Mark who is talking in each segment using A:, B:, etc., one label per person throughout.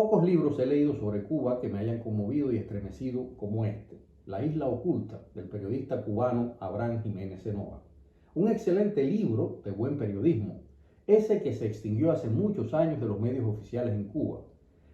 A: Pocos libros he leído sobre Cuba que me hayan conmovido y estremecido como este, La isla oculta, del periodista cubano Abraham Jiménez Genoa. Un excelente libro de buen periodismo, ese que se extinguió hace muchos años de los medios oficiales en Cuba.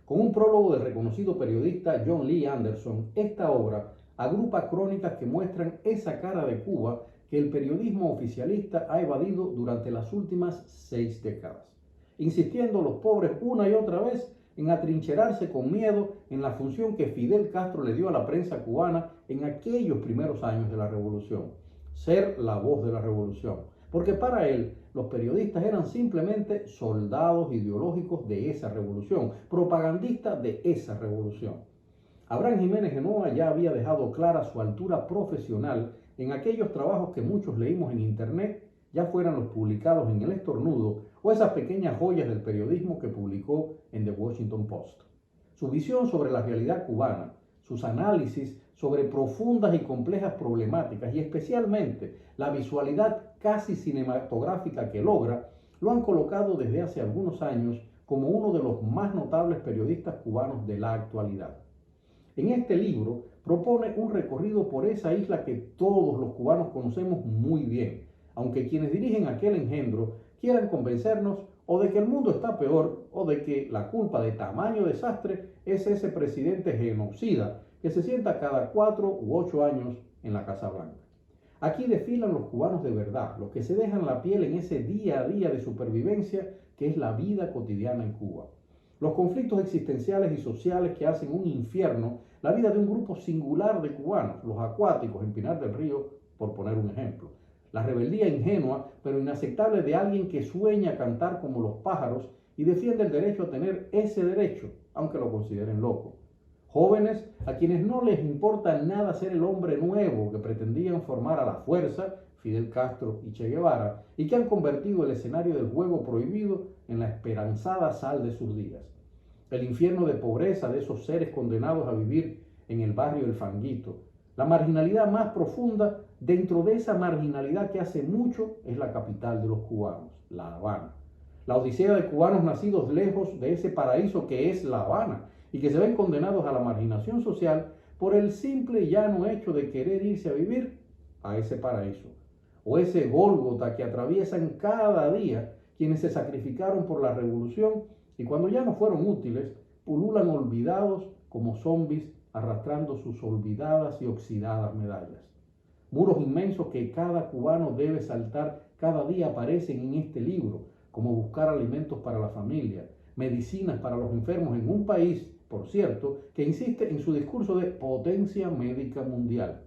A: Con un prólogo del reconocido periodista John Lee Anderson, esta obra agrupa crónicas que muestran esa cara de Cuba que el periodismo oficialista ha evadido durante las últimas 6 décadas, insistiendo los pobres una y otra vez en atrincherarse con miedo en la función que Fidel Castro le dio a la prensa cubana en aquellos primeros años de la revolución, ser la voz de la revolución, porque para él los periodistas eran simplemente soldados ideológicos de esa revolución, propagandistas de esa revolución. Abraham Jiménez Genoa ya había dejado clara su altura profesional en aquellos trabajos que muchos leímos en internet, ya fueran los publicados en El Estornudo o esas pequeñas joyas del periodismo que publicó en The Washington Post. Su visión sobre la realidad cubana, sus análisis sobre profundas y complejas problemáticas y especialmente la visualidad casi cinematográfica que logra, lo han colocado desde hace algunos años como uno de los más notables periodistas cubanos de la actualidad. En este libro propone un recorrido por esa isla que todos los cubanos conocemos muy bien, aunque quienes dirigen aquel engendro quieran convencernos o de que el mundo está peor o de que la culpa de tamaño desastre es ese presidente genocida que se sienta cada 4 u 8 años en la Casa Blanca. Aquí desfilan los cubanos de verdad, los que se dejan la piel en ese día a día de supervivencia que es la vida cotidiana en Cuba. Los conflictos existenciales y sociales que hacen un infierno la vida de un grupo singular de cubanos, los acuáticos en Pinar del Río, por poner un ejemplo. La rebeldía ingenua pero inaceptable de alguien que sueña cantar como los pájaros y defiende el derecho a tener ese derecho, aunque lo consideren loco. Jóvenes a quienes no les importa nada ser el hombre nuevo que pretendían formar a la fuerza, Fidel Castro y Che Guevara, y que han convertido el escenario del juego prohibido en la esperanzada sal de sus días. El infierno de pobreza de esos seres condenados a vivir en el barrio El Fanguito. La marginalidad más profunda dentro de esa marginalidad que hace mucho es la capital de los cubanos, La Habana. La odisea de cubanos nacidos lejos de ese paraíso que es La Habana y que se ven condenados a la marginación social por el simple y llano hecho de querer irse a vivir a ese paraíso. O ese Gólgota que atraviesan cada día quienes se sacrificaron por la revolución y cuando ya no fueron útiles, pululan olvidados como zombies arrastrando sus olvidadas y oxidadas medallas. Muros inmensos que cada cubano debe saltar cada día aparecen en este libro, como buscar alimentos para la familia, medicinas para los enfermos en un país, por cierto, que insiste en su discurso de potencia médica mundial.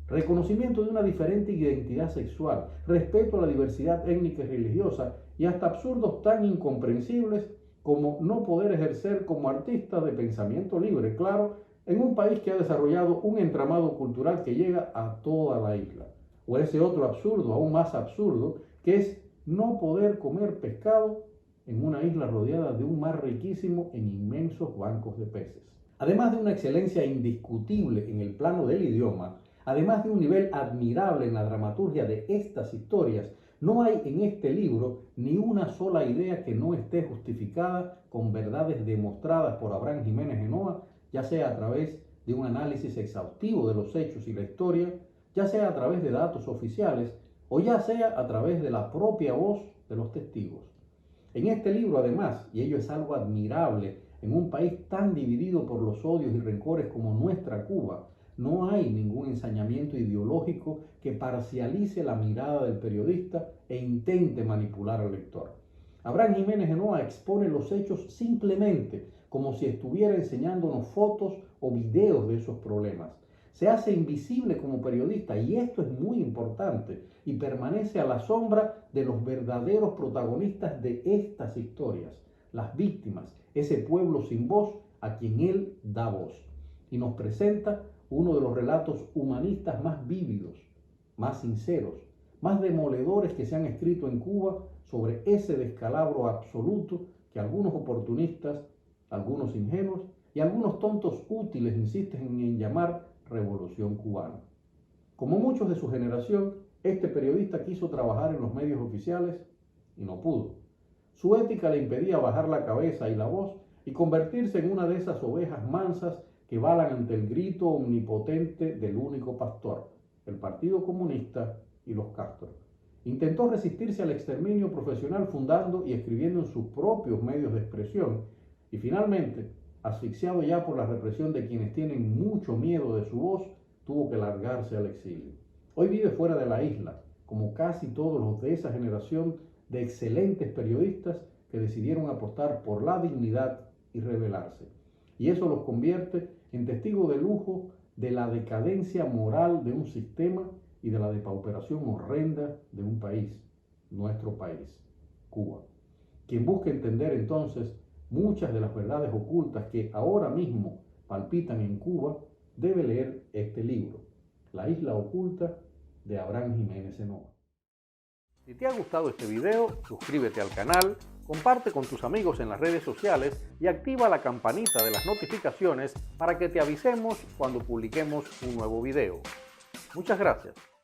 A: Reconocimiento de una diferente identidad sexual, respeto a la diversidad étnica y religiosa y hasta absurdos tan incomprensibles como no poder ejercer como artista de pensamiento libre, claro, en un país que ha desarrollado un entramado cultural que llega a toda la isla. O ese otro absurdo, aún más absurdo, que es no poder comer pescado en una isla rodeada de un mar riquísimo en inmensos bancos de peces. Además de una excelencia indiscutible en el plano del idioma, además de un nivel admirable en la dramaturgia de estas historias, no hay en este libro ni una sola idea que no esté justificada con verdades demostradas por Abraham Jiménez Genoa, ya sea a través de un análisis exhaustivo de los hechos y la historia, ya sea a través de datos oficiales o ya sea a través de la propia voz de los testigos. En este libro, además, y ello es algo admirable, en un país tan dividido por los odios y rencores como nuestra Cuba, no hay ningún ensañamiento ideológico que parcialice la mirada del periodista e intente manipular al lector. Abraham Jiménez Genoa expone los hechos simplemente como si estuviera enseñándonos fotos o videos de esos problemas. Se hace invisible como periodista y esto es muy importante y permanece a la sombra de los verdaderos protagonistas de estas historias, las víctimas, ese pueblo sin voz a quien él da voz. Y nos presenta uno de los relatos humanistas más vívidos, más sinceros, más demoledores que se han escrito en Cuba sobre ese descalabro absoluto que algunos oportunistas, algunos ingenuos y algunos tontos útiles insisten en llamar revolución cubana. Como muchos de su generación, este periodista quiso trabajar en los medios oficiales y no pudo. Su ética le impedía bajar la cabeza y la voz y convertirse en una de esas ovejas mansas que balan ante el grito omnipotente del único pastor, el Partido Comunista y los Castro. Intentó resistirse al exterminio profesional fundando y escribiendo en sus propios medios de expresión y finalmente, asfixiado ya por la represión de quienes tienen mucho miedo de su voz, tuvo que largarse al exilio. Hoy vive fuera de la isla, como casi todos los de esa generación de excelentes periodistas que decidieron apostar por la dignidad y rebelarse. Y eso los convierte en testigos de lujo de la decadencia moral de un sistema y de la depauperación horrenda de un país, nuestro país, Cuba. Quien busque entender entonces muchas de las verdades ocultas que ahora mismo palpitan en Cuba, debe leer este libro, La Isla Oculta, de Abraham Jiménez Enoa. Si te ha gustado este video, suscríbete al canal, comparte con tus amigos en las redes sociales y activa la campanita de las notificaciones para que te avisemos cuando publiquemos un nuevo video. Muchas gracias.